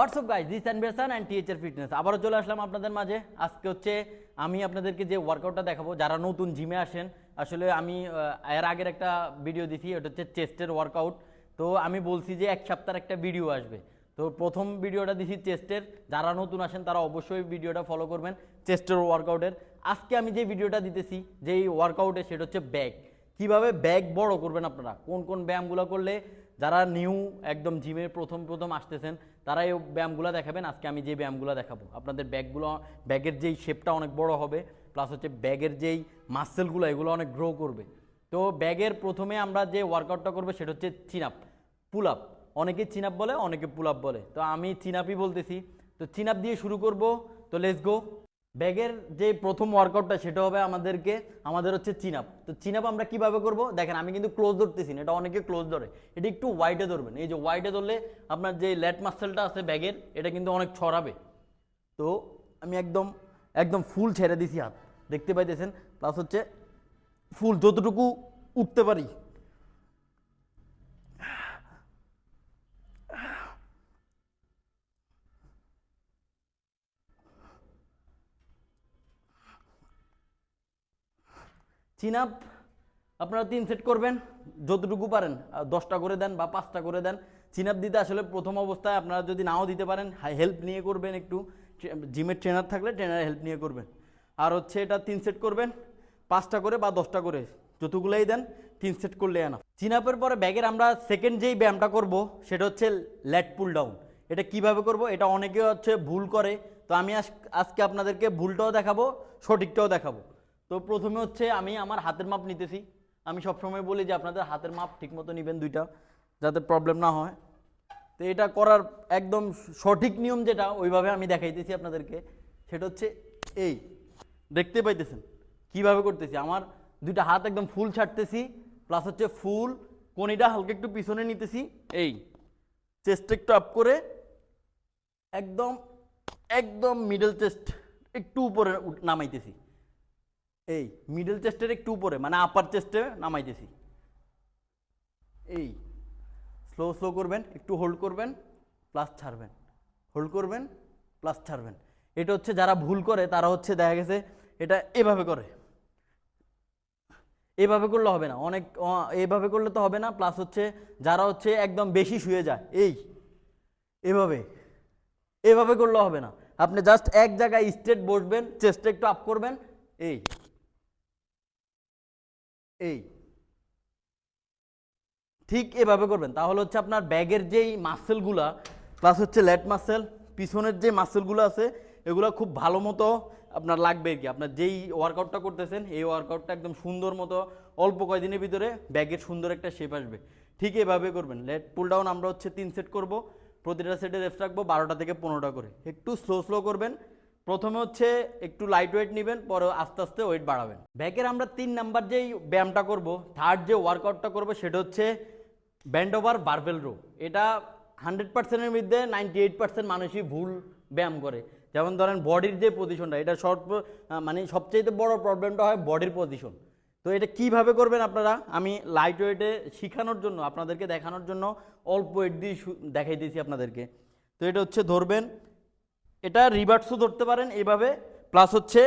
WhatsApp guys, this and and THR fitness আবারও চলে আসলাম আপনাদের মাঝে। আজকে হচ্ছে আমি আপনাদেরকে যে ওয়ার্কআউটটা দেখাবো, যারা নতুন জিমে আসেন, আসলে আমি এর আগের একটা ভিডিও দিছি, ওটা হচ্ছে চেস্টের ওয়ার্কআউট। তো আমি বলছি যে এক সপ্তাহের একটা ভিডিও আসবে, তো প্রথম ভিডিওটা দিছি চেস্টের। যারা নতুন আসেন তারা অবশ্যই ভিডিওটা ফলো করবেন চেস্টের ওয়ার্কআউটের। আজকে আমি যে ভিডিওটা দিতেছি যেই ওয়ার্কআউটে, সেটা হচ্ছে ব্যাক। কিভাবে ব্যাক বড় করবেন আপনারা, কোন কোন ব্যায়ামগুলো করলে, যারা নিউ একদম জিমে প্রথম আসতেছেন তারা এই ব্যায়ামগুলো দেখাবেন। আজকে আমি যে ব্যায়ামগুলো দেখাবো, আপনাদের ব্যাগের যেই শেপটা অনেক বড় হবে, প্লাস হচ্ছে ব্যাগের যেই মাসেলগুলো এগুলো অনেক গ্রো করবে। তো ব্যাগের প্রথমে আমরা যে ওয়ার্কআউটটা করবো সেটা হচ্ছে চিন আপ, পুল আপ। অনেকে চিন আপ বলে, অনেকে পুল আপ বলে, তো আমি চিন আপই বলতেছি। তো চিন আপ দিয়ে শুরু করব, তো লেটস গো। ব্যাগের যে প্রথম ওয়ার্কআউটটা সেটা হবে আমাদের হচ্ছে চিন আপ। তো চিন আপ আমরা কীভাবে করবো দেখেন, আমি কিন্তু ক্লোজ ধরতেছি না, এটা অনেকে ক্লোজ ধরে, এটা একটু ওয়াইডে ধরবেন। এই যে ওয়াইডে ধরলে আপনার যে ল্যাট মাসেলটা আছে ব্যাগের, এটা কিন্তু অনেক ছড়াবে। তো আমি একদম একদম ফুল ছেড়ে দিছি হাত, দেখতে পাইতেছেন। প্লাস হচ্ছে ফুল যতটুকু উঠতে পারি। চিন আপ আপনারা 3 সেট করবেন, যতটুকু পারেন, 10টা করে দেন বা 5টা করে দেন। চিন আপ দিতে আসলে প্রথম অবস্থায় আপনারা যদি নাও দিতে পারেন, হেল্প নিয়ে করবেন, একটু জিমের ট্রেনার থাকলে ট্রেনারের হেল্প নিয়ে করবেন। আর হচ্ছে এটা 3 সেট করবেন, 5টা করে বা 10টা করে, যতগুলোই দেন 3 সেট করলে না। চিন আপের পরে ব্যাগের আমরা সেকেন্ড যেই ব্যায়ামটা করব সেটা হচ্ছে ল্যাট পুল ডাউন। এটা কিভাবে করব, এটা অনেকে হচ্ছে ভুল করে, তো আমি আজকে আপনাদেরকে ভুলটাও দেখাবো, সঠিকটাও দেখাবো। তো প্রথমে হচ্ছে আমি আমার হাতের মাপ নিতেছি। আমি সবসময় বলি যে আপনাদের হাতের মাপ ঠিকমতো নেবেন দুইটা, যাতে প্রবলেম না হয়। তো এটা করার একদম সঠিক নিয়ম যেটা, ওইভাবে আমি দেখাইতেছি আপনাদেরকে। সেটা হচ্ছে এই, দেখতে পাইতেছেন কিভাবে করতেছি। আমার দুইটা হাত একদম ফুল ছাড়তেছি, প্লাস হচ্ছে ফুল কনিটা হালকা একটু পিছনে নিতেছি, এই চেস্ট একটু আপ করে একদম একদম মিডল চেস্ট একটু উপরে নামাইতেছি। এই মিডল চেস্টের একটু উপরে, মানে আপার চেস্টে নামাইতেছি। এই স্লো স্লো করবেন, একটু হোল্ড করবেন, প্লাস ছাড়বেন, হোল্ড করবেন, প্লাস ছাড়বেন। এটা হচ্ছে যারা ভুল করে তারা হচ্ছে দেখা গেছে এটা এভাবে করে, এভাবে করলে হবে না, অনেক এভাবে করলে তো হবে না। প্লাস হচ্ছে যারা হচ্ছে একদম বেশি শুয়ে যায়, এই এভাবে এভাবে করলে হবে না। আপনি জাস্ট এক জায়গায় স্ট্রেট বসবেন, চেস্টটা একটু আপ করবেন, এই এই ঠিক এভাবে করবেন। তাহলে হচ্ছে আপনার ব্যাগের যেই মাসেলগুলা, প্লাস হচ্ছে ল্যাট মাসেল, পিছনের যে মাসেলগুলো আছে, এগুলো খুব ভালো মতো আপনার লাগবে আর কি। আপনার যেই ওয়ার্কআউটটা করতেছেন এই ওয়ার্কআউটটা একদম সুন্দর মতো অল্প কয়দিনের ভিতরে ব্যাগের সুন্দর একটা শেপ আসবে। ঠিক এভাবে করবেন। লেট পুল ডাউন আমরা হচ্ছে 3 সেট করব, প্রতিটা সেটে রেস্ট রাখবো 12টা থেকে 15টা করে। একটু স্লো স্লো করবেন। প্রথমে হচ্ছে একটু লাইট ওয়েট নেবেন, পরে আস্তে আস্তে ওয়েট বাড়াবেন। ব্যাকের আমরা 3 নাম্বার যেই ব্যায়ামটা করব, থার্ড যে ওয়ার্কআউটটা করব, সেটা হচ্ছে ব্যান্ড ওভার বারবেল রো। এটা 100%-এর মধ্যে 98% মানুষই ভুল ব্যায়াম করে। যেমন ধরেন বডির যে পজিশনটা, এটা মানে সবচেয়ে বড় প্রবলেমটা হয় বডির পজিশন। তো এটা কিভাবে করবেন আপনারা, আমি লাইট ওয়েটে শেখানোর জন্য, আপনাদেরকে দেখানোর জন্য অল্প ওয়েট দিয়ে দেখাই দিয়েছি আপনাদেরকে। তো এটা হচ্ছে ধরবেন, এটা রিভার্সও ধরতে পারেন এইভাবে, প্লাস হচ্ছে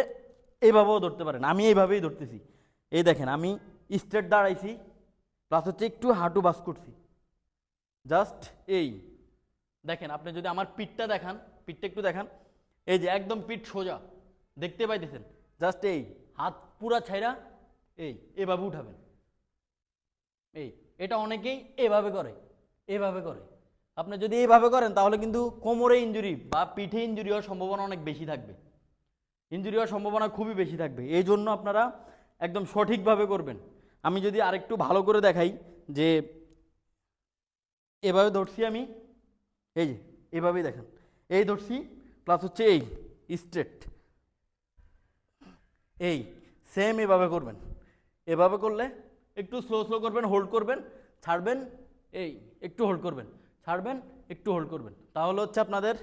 এইভাবেও ধরতে পারেন। আমি এইভাবেই ধরতেছি। এই দেখেন আমি স্ট্রেট দাঁড়াইছি, প্লাস হচ্ছে একটু হাঁটু বাস করছি, জাস্ট এই দেখেন। আপনি যদি আমার পিঠটা দেখান, পিঠটা একটু দেখান, এই যে একদম পিঠ সোজা, দেখতে পাইতেছেন। জাস্ট এই হাত পুরা ছাইরা এই এভাবে উঠাবেন। এই এটা অনেকেই এভাবে করে, এভাবে করে। আপনি যদি এইভাবে করেন তাহলে কিন্তু কোমরে ইনজুরি বা পিঠে ইনজুরি হওয়ার সম্ভাবনা অনেক বেশি থাকবে, ইনজুরি হওয়ার সম্ভাবনা খুবই বেশি থাকবে। এই জন্য আপনারা একদম সঠিকভাবে করবেন। আমি যদি আরেকটু ভালো করে দেখাই, যে এভাবে ধরছি আমি, এই যে এভাবেই দেখেন, এই ধরছি, প্লাস হচ্ছে এই স্ট্রেট, এই সেম এভাবে করবেন। এভাবে করলে একটু স্লো স্লো করবেন, হোল্ড করবেন, ছাড়বেন, এই একটু হোল্ড করবেন, ছাড়বেন, একটু হোল্ড করবেন। তাহলে হচ্ছে আপনাদের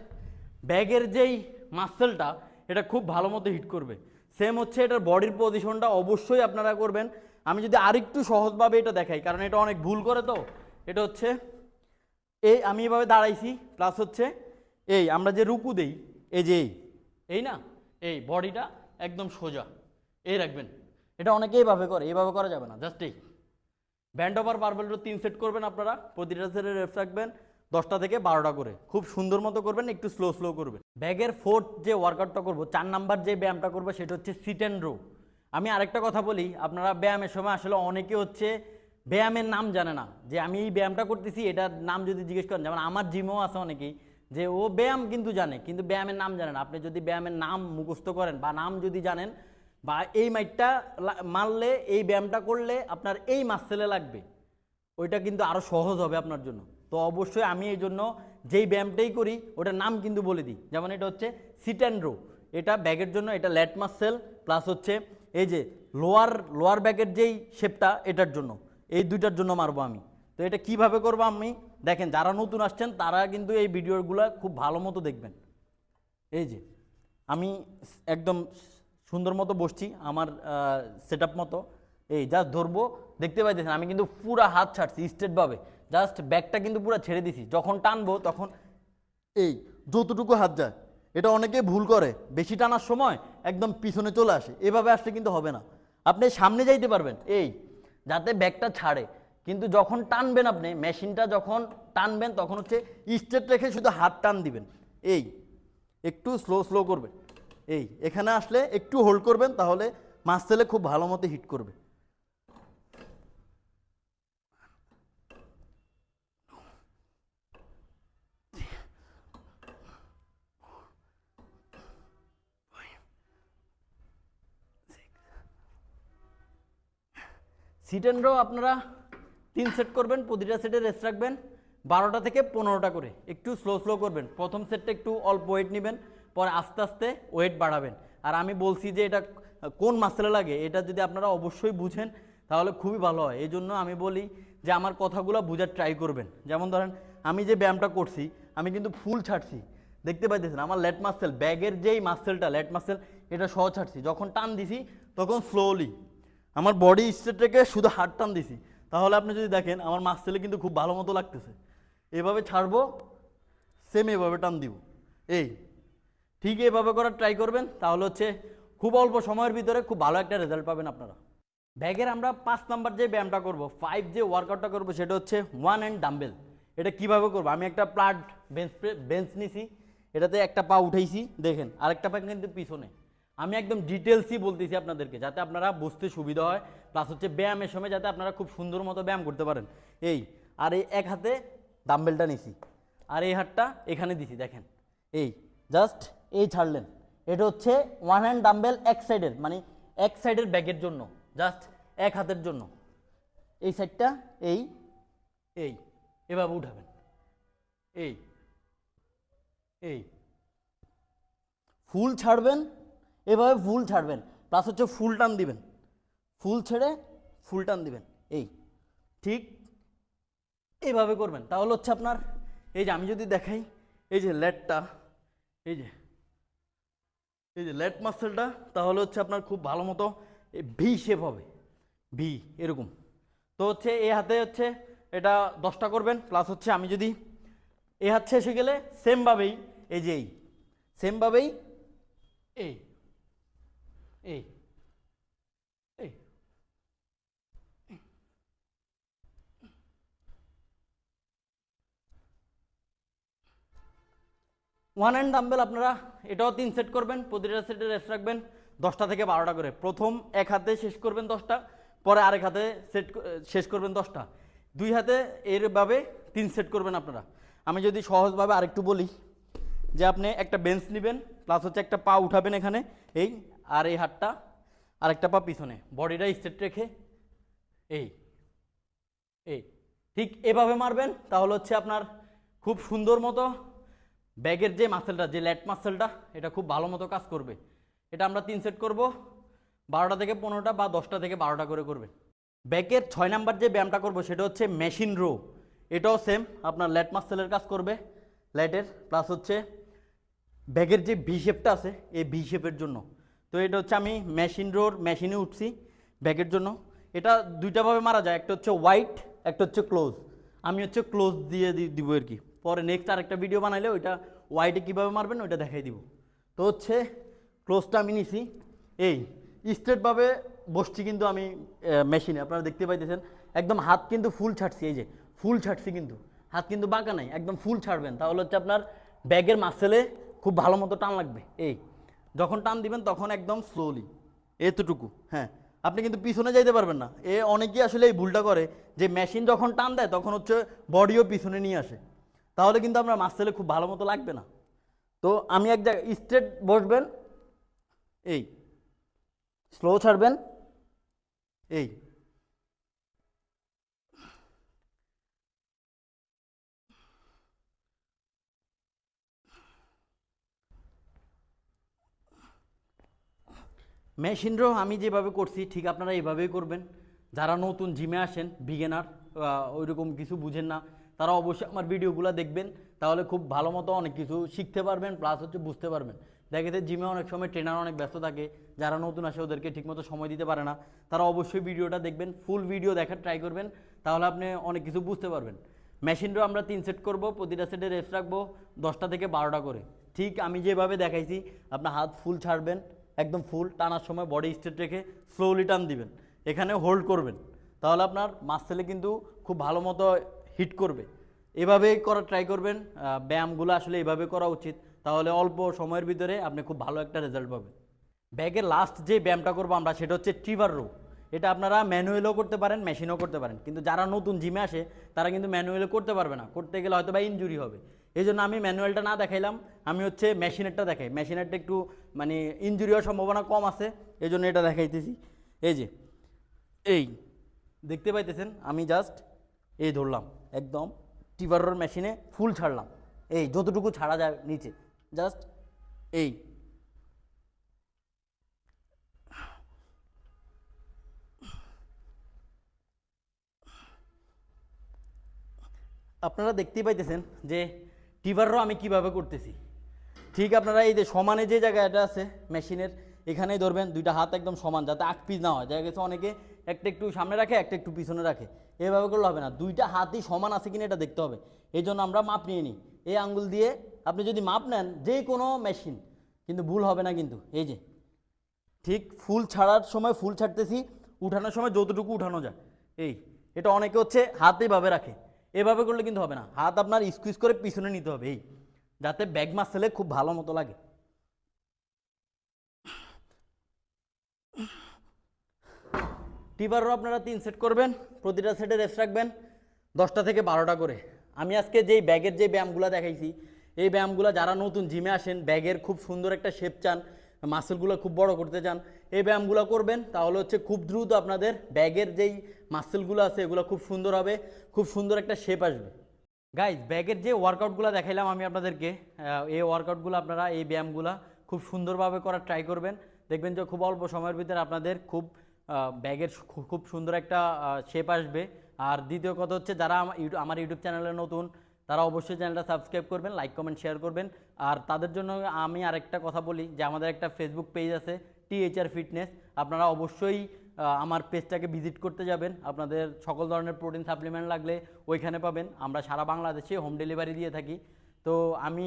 ব্যাগের যেই মাসেলটা, এটা খুব ভালো মতো হিট করবে। সেম হচ্ছে এটার বডির পজিশনটা অবশ্যই আপনারা করবেন। আমি যদি আরেকটু সহজভাবে এটা দেখাই, কারণ এটা অনেক ভুল করে। তো এটা হচ্ছে এই আমি এভাবে দাঁড়াইছি, প্লাস হচ্ছে এই আমরা যে রুকু দেই, এই যে এই না, এই বডিটা একদম সোজা এই রাখবেন। এটা অনেকে এইভাবে করে, এইভাবে করা যাবে না, জাস্ট এই ব্যান্ড ওভার বারবেলটা 3 সেট করবেন আপনারা, প্রতিটা সেটে রেপস রাখবেন 10টা থেকে 12টা করে, খুব সুন্দর মতো করবেন, একটু স্লো স্লো করবেন। ব্যাগের 4th যে ওয়ার্কআউটটা করবো, 4 নাম্বার যে ব্যায়ামটা করবো সেটা হচ্ছে সিট অ্যান্ড রো। আমি আরেকটা কথা বলি, আপনারা ব্যায়ামের সময় আসলে অনেকে হচ্ছে ব্যায়ামের নাম জানে না, যে আমি এই ব্যায়ামটা করতেছি এটার নাম যদি জিজ্ঞেস করেন, যেমন আমার জিমেও আছে অনেকেই যে ও ব্যায়াম কিন্তু জানে, কিন্তু ব্যায়ামের নাম জানে না। আপনি যদি ব্যায়ামের নাম মুখস্থ করেন বা নাম যদি জানেন, বা এই মাইটটা মারলে এই ব্যায়ামটা করলে আপনার এই মাসেলে লাগবে, ওইটা কিন্তু আরও সহজ হবে আপনার জন্য। তো অবশ্যই আমি এই জন্য যেই ব্যায়ামটাই করি ওটার নাম কিন্তু বলে দিই, যেমন এটা হচ্ছে সিট অ্যান্ড রো, এটা ব্যাগের জন্য, এটা ল্যাট মাসেল প্লাস হচ্ছে এই যে লোয়ার ব্যাগের যেই শেপটা এটার জন্য, এই দুইটার জন্য মারবো আমি। তো এটা কিভাবে করবো আমি দেখেন, যারা নতুন আসছেন তারা কিন্তু এই ভিডিওগুলো খুব ভালো মতো দেখবেন। এই যে আমি একদম সুন্দর মতো বসছি আমার সেট আপ মতো, এই জাস্ট ধরবো, দেখতে পাইতেছেন আমি কিন্তু পুরা হাত ছাড়ছি স্ট্রেটভাবে, জাস্ট ব্যাগটা কিন্তু পুরো ছেড়ে দিছি। যখন টানবো তখন এই যতটুকু হাত যায়, এটা অনেকে ভুল করে, বেশি টানার সময় একদম পিছনে চলে আসে, এভাবে আসলে কিন্তু হবে না। আপনি সামনে যাইতে পারবেন এই যাতে ব্যাগটা ছাড়ে, কিন্তু যখন টানবেন আপনি মেশিনটা যখন টানবেন তখন হচ্ছে স্ট্রেট রেখে শুধু হাত টান দিবেন, এই একটু স্লো স্লো করবেন, এই এখানে আসলে একটু হোল্ড করবেন, তাহলে মাসেলে খুব ভালো মতো হিট করবে। সিট অ্যান্ড রো আপনারা 3 সেট করবেন, প্রতিটা সেটে রেস্ট রাখবেন 12টা থেকে 15টা করে, একটু স্লো স্লো করবেন। প্রথম সেটটা একটু অল্প ওয়েট নেবেন, পরে আস্তে আস্তে ওয়েট বাড়াবেন। আর আমি বলছি যে এটা কোন মাসেলে লাগে, এটা যদি আপনারা অবশ্যই বুঝেন তাহলে খুবই ভালো হয়। এই জন্য আমি বলি যে আমার কথাগুলো বোঝার ট্রাই করবেন। যেমন ধরেন আমি যে ব্যায়ামটা করছি আমি কিন্তু ফুল ছাড়ছি, দেখতে পাইতেছেন আমার ল্যাট মাসেল, ব্যাগের যেই মাসেলটা ল্যাট মাসেল এটা সহ ছাড়ছি, যখন টান দিছি তখন স্লোলি আমার বডি স্ট্রেট রেখে শুধু হাত টান দিছি, তাহলে আপনি যদি দেখেন আমার মাসেলে কিন্তু খুব ভালো মতো লাগতেছে। এভাবে ছাড়বো, সেম এভাবে টান দিব, এই ঠিক এভাবে করার ট্রাই করবেন, তাহলে হচ্ছে খুব অল্প সময়ের ভিতরে খুব ভালো একটা রেজাল্ট পাবেন আপনারা। ব্যাগের আমরা 5 নাম্বার যে ব্যায়ামটা করব, 5 যে ওয়ার্কআউটটা করব সেটা হচ্ছে 1 হ্যান্ড ডাম্বেল। এটা কিভাবে করব, আমি একটা প্লাট বেঞ্চ নিছি, এটাতে একটা পা উঠাইছি দেখেন, আরেকটা পা কিন্তু পিছনে। আমি একদম ডিটেলসই বলতেছি আপনাদেরকে যাতে আপনারা বুঝতে সুবিধা হয়, প্লাস হচ্ছে ব্যায়ামের সময় যাতে আপনারা খুব সুন্দর মতো ব্যায়াম করতে পারেন। এই আর এই এক হাতে ডাম্বেলটা নিছি, আর এই হাতটা এখানে দিছি দেখেন, এই জাস্ট এই ছাড়লেন, এটা হচ্ছে 1 হ্যান্ড ডাম্বেল এক সাইডের, মানে এক সাইডের ব্যাগের জন্য, জাস্ট এক হাতের জন্য। এই সাইডটা এই এই এভাবে উঠাবেন, এই এই ফুল ছাড়বেন, এভাবে ফুল ছাড়বেন, প্লাস হচ্ছে ফুল টান দিবেন, ফুল ছেড়ে ফুল টান দিবেন, এই ঠিক এইভাবে করবেন। তাহলে হচ্ছে আপনার এই যে আমি যদি দেখাই, এই যে লেটটা, এই যে লেট মাসেলটা, তাহলে হচ্ছে আপনার খুব ভালো মতো ভি শেপ হবে, ভি এরকম। তো হচ্ছে এই হাতে হচ্ছে এটা 10টা করবেন, প্লাস হচ্ছে আমি যদি এই হাত শেষ হয়ে গেলে সেমভাবেই এই যে এই সেমভাবেই এই এই এই 1 হ্যান্ড ডাম্বেল আপনারা এটাও 3 সেট করবেন, প্রতিটা সেটে রেস্ট রাখবেন 10টা থেকে 12টা করে। প্রথম এক হাতে শেষ করবেন 10টা, পরে আরেক হাতে শেষ করবেন 10টা, দুই হাতে এরভাবে 3 সেট করবেন আপনারা। আমি যদি সহজভাবে আরেকটু বলি, যে আপনি একটা বেঞ্চ নেবেন, প্লাস হচ্ছে একটা পা উঠাবেন এখানে এই, আর এই হাতটা আরেকটা পা পিছনে, বডিটা স্ট্রেট রেখে এই এই ঠিক এভাবে মারবেন, তাহলে হচ্ছে আপনার খুব সুন্দর মতো ব্যাগের যে মাসেলটা, যে ল্যাট মাসেলটা, এটা খুব ভালো মতো কাজ করবে। এটা আমরা 3 সেট করব, 12টা থেকে 15টা বা 10টা থেকে 12টা করে করবেন। ব্যাকের 6 নাম্বার যে ব্যায়ামটা করব সেটা হচ্ছে মেশিন রো। এটাও সেম আপনার ল্যাট মাসেলের কাজ করবে, ল্যাটের, প্লাস হচ্ছে ব্যাগের যে ভি শেপটা আছে এই ভি শেপের জন্য। তো এটা হচ্ছে আমি মেশিন রোর মেশিনে উঠছি ব্যাগের জন্য। এটা দুইটাভাবে মারা যায়, একটা হচ্ছে ওয়াইড, একটা হচ্ছে ক্লোজ। আমি হচ্ছে ক্লোজ দিয়ে দিব আর কি, পরে নেক্সট আরেকটা ভিডিও বানাইলে ওইটা ওয়াইডে কীভাবে মারবেন ওইটা দেখাই দিব। তো হচ্ছে ক্লোজটা আমি নিছি, এই স্ট্রেটভাবে বসছি কিন্তু আমি মেশিনে, আপনারা দেখতে পাইতেছেন একদম হাত কিন্তু ফুল ছাড়ছি, এই যে ফুল ছাড়ছি কিন্তু হাত কিন্তু বাঁকা নাই, একদম ফুল ছাড়বেন, তাহলে হচ্ছে আপনার ব্যাগের মাসেলে খুব ভালো মতো টান লাগবে। এই যখন টান দিবেন তখন একদম স্লোলি এতটুকু, হ্যাঁ আপনি কিন্তু পিছনে যাইতে পারবেন না। অনেকেই আসলে এই ভুলটা করে যে মেশিন যখন টান দেয় তখন হচ্ছে বডিও পিছনে নিয়ে আসে, তাহলে কিন্তু আপনার মাসেলে খুব ভালো মতো লাগবে না। তো আমি এক জায়গায় স্ট্রেট বসবেন, এই স্লো ছাড়বেন, এই মেশিনও আমি যেভাবে করছি ঠিক আপনারা এইভাবেই করবেন। যারা নতুন জিমে আসেন, বিগিনার, ওইরকম কিছু বুঝেন না, তারা অবশ্যই আমার ভিডিওগুলো দেখবেন, তাহলে খুব ভালো মতো অনেক কিছু শিখতে পারবেন, প্লাস হচ্ছে বুঝতে পারবেন। দেখেতে জিমে অনেক সময় ট্রেনার অনেক ব্যস্ত থাকে, যারা নতুন আসে ওদেরকে ঠিকমতো সময় দিতে পারে না, তারা অবশ্যই ভিডিওটা দেখবেন, ফুল ভিডিও দেখার ট্রাই করবেন, তাহলে আপনি অনেক কিছু বুঝতে পারবেন। মেশিনটাও আমরা 3 সেট করব, প্রতিটা সেটে রেস্ট রাখবো 10টা থেকে 12টা করে। ঠিক আমি যেভাবে দেখাইছি আপনার হাত ফুল ছাড়বেন, একদম ফুল টানার সময় বডি স্ট্রেট রেখে স্লোলি টান দিবেন, এখানে হোল্ড করবেন, তাহলে আপনার মাসেলে কিন্তু খুব ভালো মতো হিট করবে। এভাবেই করা ট্রাই করবেন, ব্যায়ামগুলো আসলে এভাবে করা উচিত, তাহলে অল্প সময়ের ভিতরে আপনি খুব ভালো একটা রেজাল্ট পাবেন। ব্যাগের লাস্ট যে ব্যায়ামটা করবো আমরা সেটা হচ্ছে ট্রিভার রো। এটা আপনারা ম্যানুয়ালও করতে পারেন, মেশিনও করতে পারেন, কিন্তু যারা নতুন জিমে আসে তারা কিন্তু ম্যানুয়ালে করতে পারবে না, করতে গেলে হয়তো বা ইনজুরি হবে। এই জন্য আমি ম্যানুয়ালটা না দেখাইলাম, আমি হচ্ছে মেশিনেরটা দেখাই, মেশিনেরটা একটু মানে ইনজুরি হওয়ার সম্ভাবনা কম আছে, এই জন্য এটা দেখাইতেছি। এই যে এই দেখতে পাইতেছেন আমি জাস্ট এই ধরলাম, একদম ট্রিভার রোর মেশিনে ফুল ছাড়লাম, এই যতটুকু ছাড়া যায় নিচে, জাস্ট এই আপনারা দেখতেই পাইতেছেন যে টিভারও আমি কিভাবে করতেছি। ঠিক আপনারা এই যে সমানে যে জায়গাটা আছে মেশিনের, এখানেই ধরবেন, দুইটা হাত একদম সমান, যাতে আগ পিস না হয়। দেখা গেছে অনেকে একটা একটু সামনে রাখে, একটা একটু পিছনে রাখে, এভাবে করলে হবে না, দুইটা হাতই সমান আছে কিনা এটা দেখতে হবে। এই জন্য আমরা মাপ নিয়ে নিই, এই আঙ্গুল দিয়ে আপনি যদি মাপ নেন যে কোনো মেশিন, কিন্তু ভুল হবে না কিন্তু। এই যে ঠিক ফুল ছাড়ার সময় ফুল ছাড়তেছি, উঠানোর সময় যতটুকু উঠানো যায়, এই এটা অনেকে হচ্ছে হাত এইভাবে রাখে, এভাবে করলে কিন্তু হবে না, হাত আপনার স্কুইজ করে পিছনে নিতে হবে, এই যাতে ব্যাক মাসেলে খুব ভালো মতো লাগে। টিবারও আপনারা 3 সেট করবেন, প্রতিটা সেটে রেস্ট রাখবেন 10টা থেকে 12টা করে। আমি আজকে যেই ব্যাগের যে ব্যায়ামগুলো দেখাইছি, এই ব্যায়ামগুলো যারা নতুন জিমে আসেন, ব্যাগের খুব সুন্দর একটা শেপ চান, মাসেলগুলো খুব বড় করতে চান, এই ব্যায়ামগুলো করবেন, তাহলে হচ্ছে খুব দ্রুত আপনাদের ব্যাগের যেই মাসেলগুলো আছে এগুলো খুব সুন্দর হবে, খুব সুন্দর একটা শেপ আসবে। গাইজ ব্যাগের যে ওয়ার্কআউটগুলো দেখাইলাম আমি আপনাদেরকে, এই ওয়ার্কআউটগুলো আপনারা এই ব্যায়ামগুলো খুব সুন্দরভাবে করার ট্রাই করবেন, দেখবেন যে খুব অল্প সময়ের ভিতরে আপনাদের খুব ব্যাগের খুব সুন্দর একটা শেপ আসবে। আর দ্বিতীয় কথা হচ্ছে যারা আমার ইউটিউব চ্যানেলে নতুন, তারা অবশ্যই চ্যানেলটা সাবস্ক্রাইব করবেন, লাইক কমেন্ট শেয়ার করবেন। আর তাদের জন্য আমি আরেকটা কথা বলি যে আমাদের একটা ফেসবুক পেজ আছে THR ফিটনেস, আপনারা অবশ্যই আমার পেজটাকে ভিজিট করতে যাবেন, আপনাদের সকল ধরনের প্রোটিন সাপ্লিমেন্ট লাগলে ওইখানে পাবেন। আমরা সারা বাংলাদেশে হোম ডেলিভারি দিয়ে থাকি। তো আমি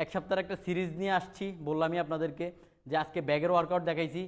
এক সপ্তাহের একটা সিরিজ নিয়ে আসছি, বললামই আপনাদেরকে যে আজকে ব্যাগের ওয়ার্কআউট দেখাইছি,